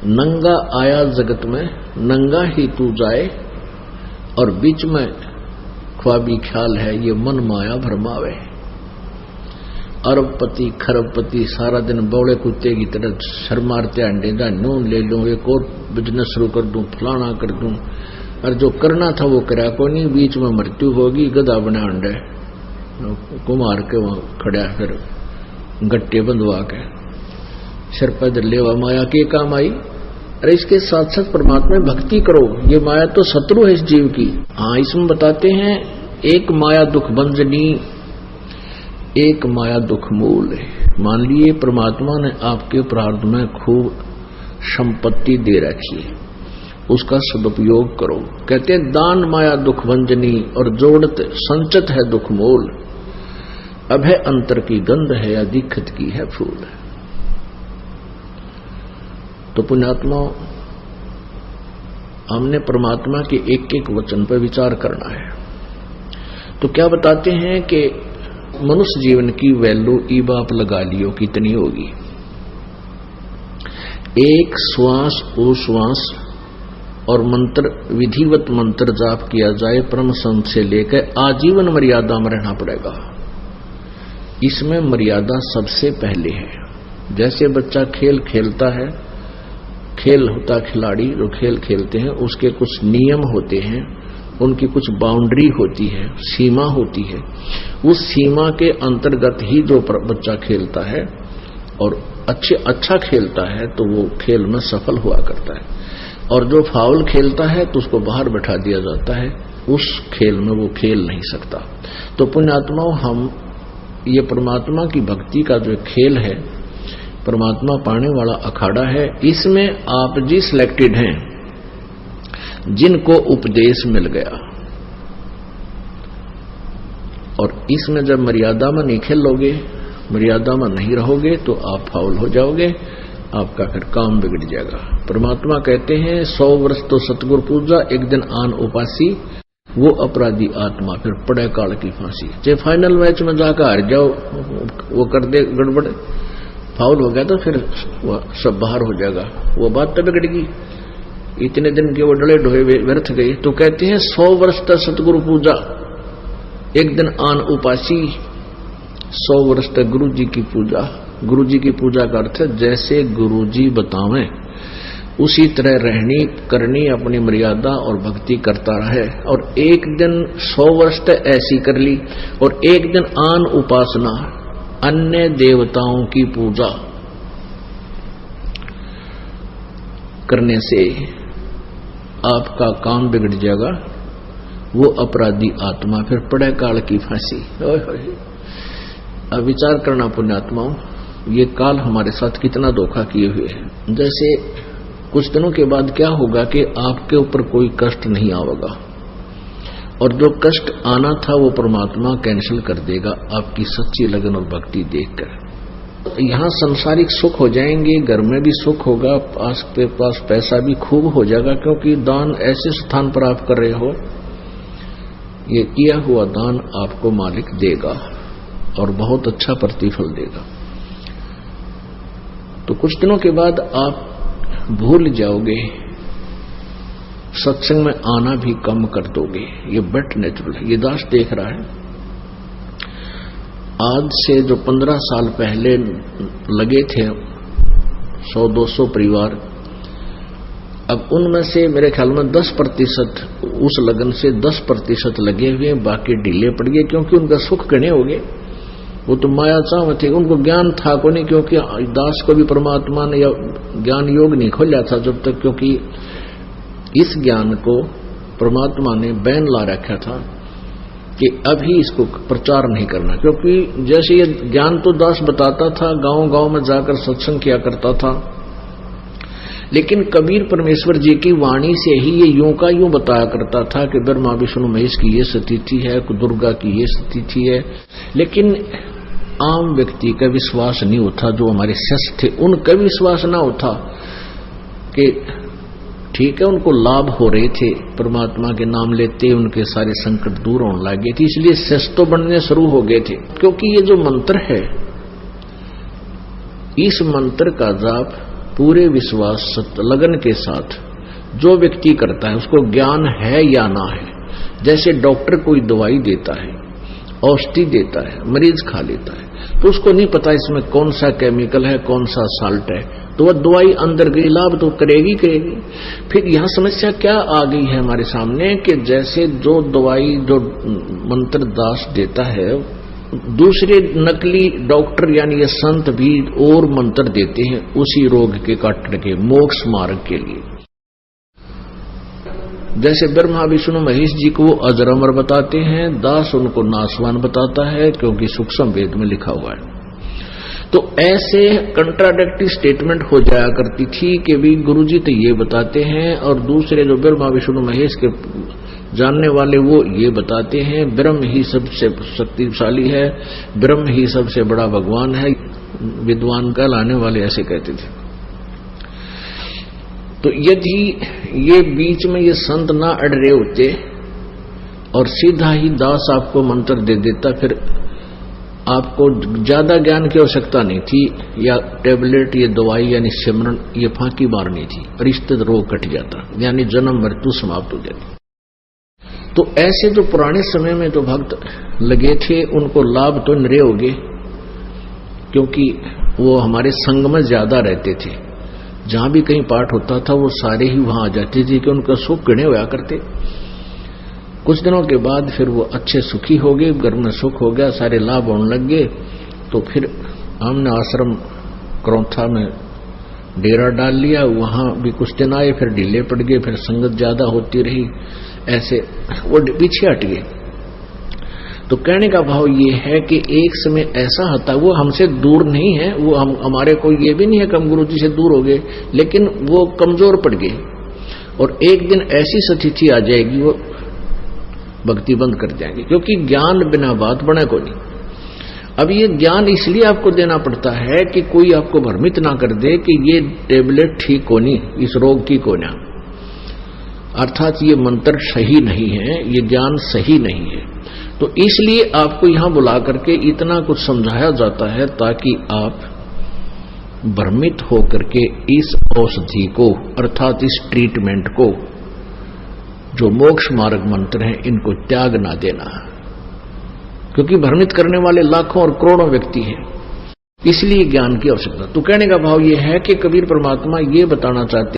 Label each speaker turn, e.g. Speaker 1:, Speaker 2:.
Speaker 1: नंगा आया जगत में नंगा ही तू जाए, और बीच में ख्वाबी ख्याल है ये मन माया भरमावे। अरबपति खरबपति सारा दिन बौड़े कुत्ते की तरह सर मारते अंडे दा नून ले लूं, एक और बिजनेस शुरू कर दूं, फलाना कर दूं, और जो करना था वो करा को नहीं, बीच में मृत्यु होगी, गधा बना अंडे कुमार के वहां खड़ा, फिर गट्टे बंधवा के सिर पर लेवा माया के काम आई। अरे इसके साथ साथ परमात्मा में भक्ति करो, ये माया तो शत्रु है इस जीव की। हाँ, इसमें बताते हैं एक माया दुख भंजनी, एक माया दुख मूल है। मान लिए परमात्मा ने आपके प्रारब्ध में खूब संपत्ति दे रखी है, उसका सदुपयोग करो। कहते हैं दान माया दुख भंजनी, और जोड़त संचत है दुख मूल। अब है अंतर की गंध है, या दिक्कत की है फूल। तो पुण्यात्मा, हमने परमात्मा के एक एक वचन पर विचार करना है। तो क्या बताते हैं कि मनुष्य जीवन की वैल्यू ई बाप लगा लियो कितनी होगी। एक श्वास उश्वास और मंत्र विधिवत मंत्र जाप किया जाए परम संत से लेकर आजीवन मर्यादा में रहना पड़ेगा। इसमें मर्यादा सबसे पहले है। जैसे बच्चा खेल खेलता है, खेल होता खिलाड़ी जो खेल खेलते हैं उसके कुछ नियम होते हैं, उनकी कुछ बाउंड्री होती है, सीमा होती है। उस सीमा के अंतर्गत ही जो बच्चा खेलता है और अच्छा खेलता है तो वो खेल में सफल हुआ करता है, और जो फाउल खेलता है तो उसको बाहर बैठा दिया जाता है, उस खेल में वो खेल नहीं सकता। तो पुण्यात्माओं, हम ये परमात्मा की भक्ति का जो खेल है, परमात्मा पाने वाला अखाड़ा है, इसमें आप जी सिलेक्टेड हैं जिनको उपदेश मिल गया, और इसमें जब मर्यादा में नहीं खेलोगे, मर्यादा में नहीं रहोगे तो आप फाउल हो जाओगे, आपका फिर काम बिगड़ जाएगा। परमात्मा कहते हैं 100 वर्ष तो सतगुरु पूजा, एक दिन आन उपासी, वो अपराधी आत्मा फिर पड़े काल की फांसी। चाहे फाइनल मैच में जाकर हार जाओ, वो कर दे गड़बड़, फाउल हो गया तो फिर वो सब बाहर हो जाएगा, वो बात तो बिगड़ेगी। इतने दिन के वो डले ढोए व्यर्थ गए। तो कहते हैं 100 वर्ष तक सतगुरु पूजा, एक दिन आन उपासी। 100 वर्ष तक गुरु जी की पूजा। गुरु जी की पूजा का अर्थ है जैसे गुरु जी बतावें उसी तरह रहनी करनी, अपनी मर्यादा और भक्ति करता रहे। और एक दिन 100 वर्ष तक ऐसी कर ली, और एक दिन आन उपासना, अन्य देवताओं की पूजा करने से आपका काम बिगड़ जाएगा, वो अपराधी आत्मा फिर पड़े काल की फांसी। अब विचार करना पुण्यात्माओं, ये काल हमारे साथ कितना धोखा किए हुए है। जैसे कुछ दिनों के बाद क्या होगा कि आपके ऊपर कोई कष्ट नहीं आवेगा, और जो कष्ट आना था वो परमात्मा कैंसिल कर देगा आपकी सच्ची लगन और भक्ति देखकर। यहाँ संसारिक सुख हो जाएंगे, घर में भी सुख होगा, पास पैसा भी खूब हो जाएगा, क्योंकि दान ऐसे स्थान पर आप कर रहे हो, ये किया हुआ दान आपको मालिक देगा और बहुत अच्छा प्रतिफल देगा। तो कुछ दिनों के बाद आप भूल जाओगे, सत्संग में आना भी कम कर दोगे, ये बट नेचुरल है। ये दास देख रहा है, आज से जो 15 साल पहले लगे थे 100-200 परिवार, अब उनमें से मेरे ख्याल में 10% उस लगन से 10% लगे हुए, बाकी ढीले पड़ गए, क्योंकि उनका सुख गणे हो गए। वो तो माया चाव थे, उनको ज्ञान था को नहीं, क्योंकि दास को भी परमात्मा ने या ज्ञान योग नहीं खोला था जब तक, क्योंकि इस ज्ञान को परमात्मा ने बैन ला रखा था कि अभी इसको प्रचार नहीं करना। क्योंकि जैसे ये ज्ञान तो दास बताता था, गांव गांव में जाकर सत्संग किया करता था, लेकिन कबीर परमेश्वर जी की वाणी से ही ये यूं का यूं बताया करता था कि ब्रह्मा विष्णु महेश की ये स्थिति है, दुर्गा की ये स्थिति है, लेकिन आम व्यक्ति का विश्वास नहीं होता। जो हमारे शिष्य थे उनका विश्वास ना होता कि ठीक है, उनको लाभ हो रहे थे, परमात्मा के नाम लेते उनके सारे संकट दूर होने लगे थे, इसलिए शिष्य तो बनने शुरू हो गए थे। क्योंकि ये जो मंत्र है, इस मंत्र का जाप पूरे विश्वास लगन के साथ जो व्यक्ति करता है उसको ज्ञान है या ना है। जैसे डॉक्टर कोई दवाई देता है, औषधि देता है, मरीज खा लेता है, तो उसको नहीं पता इसमें कौन सा केमिकल है, कौन सा साल्ट है, तो वह दवाई अंदर गई, लाभ तो करेगी। फिर यहां समस्या क्या आ गई है हमारे सामने कि जैसे जो दवाई जो मंत्र दास देता है, दूसरे नकली डॉक्टर यानी ये संत भी और मंत्र देते हैं उसी रोग के काटने के, मोक्ष मार्ग के लिए। जैसे ब्रह्मा विष्णु महेश जी को वो अजर अमर बताते हैं, दास उनको नासवान बताता है, क्योंकि सूक्ष्म वेद में लिखा हुआ है। तो ऐसे कंट्राडिक्टरी स्टेटमेंट हो जाया करती थी कि भी गुरुजी तो ये बताते हैं और दूसरे जो ब्रह्मा विष्णु महेश के जानने वाले वो ये बताते हैं, ब्रह्म ही सबसे शक्तिशाली है, ब्रह्म ही सबसे बड़ा भगवान है। विद्वान का लाने वाले ऐसे कहते थे। तो यदि ये बीच में ये संत ना अड़ रहे होते और सीधा ही दास आपको मंत्र दे देता, फिर आपको ज्यादा ज्ञान की आवश्यकता नहीं थी, या टेबलेट, ये दवाई यानी सिमरन, ये फांकी मारनी थी, रिश्ते रोग कट जाता, यानी जन्म मृत्यु समाप्त हो जाती। तो ऐसे जो पुराने समय में जो भक्त लगे थे उनको लाभ तो नरे हो गए, क्योंकि वो हमारे संग में ज्यादा रहते थे। जहां भी कहीं पाठ होता था वो सारे ही वहां आ जाते थे कि उनका सुख गणे होया करते। कुछ दिनों के बाद फिर वो अच्छे सुखी हो गए, घर में सुख हो गया, सारे लाभ होने लग गए। तो फिर हमने आश्रम करौथा में डेरा डाल लिया, वहां भी कुछ दिन आए, फिर ढीले पड़ गए, फिर संगत ज्यादा होती रही, ऐसे वो पीछे हट गए। तो कहने का भाव ये है कि एक समय ऐसा होता, वो हमसे दूर नहीं है, वो हमारे को ये भी नहीं है कि हम गुरु जी से दूर हो गए, लेकिन वो कमजोर पड़ गए और एक दिन ऐसी स्थिति आ जाएगी वो भक्ति बंद कर जाएंगे, क्योंकि ज्ञान बिना बात बने को नहीं। अब ये ज्ञान इसलिए आपको देना पड़ता है कि कोई आपको भ्रमित ना कर दे कि ये टेबलेट ठीक होनी, इस रोग की कोना, अर्थात ये मंत्र सही नहीं है, ये ज्ञान सही नहीं है। तो इसलिए आपको यहां बुला करके इतना कुछ समझाया जाता है ताकि आप भ्रमित होकर के इस औषधि को, अर्थात इस ट्रीटमेंट को, जो मोक्ष मार्ग मंत्र हैं, इनको त्याग ना देना, क्योंकि भ्रमित करने वाले लाखों और करोड़ों व्यक्ति हैं। इसलिए ज्ञान की आवश्यकता। तो कहने का भाव यह है कि कबीर परमात्मा ये बताना चाहते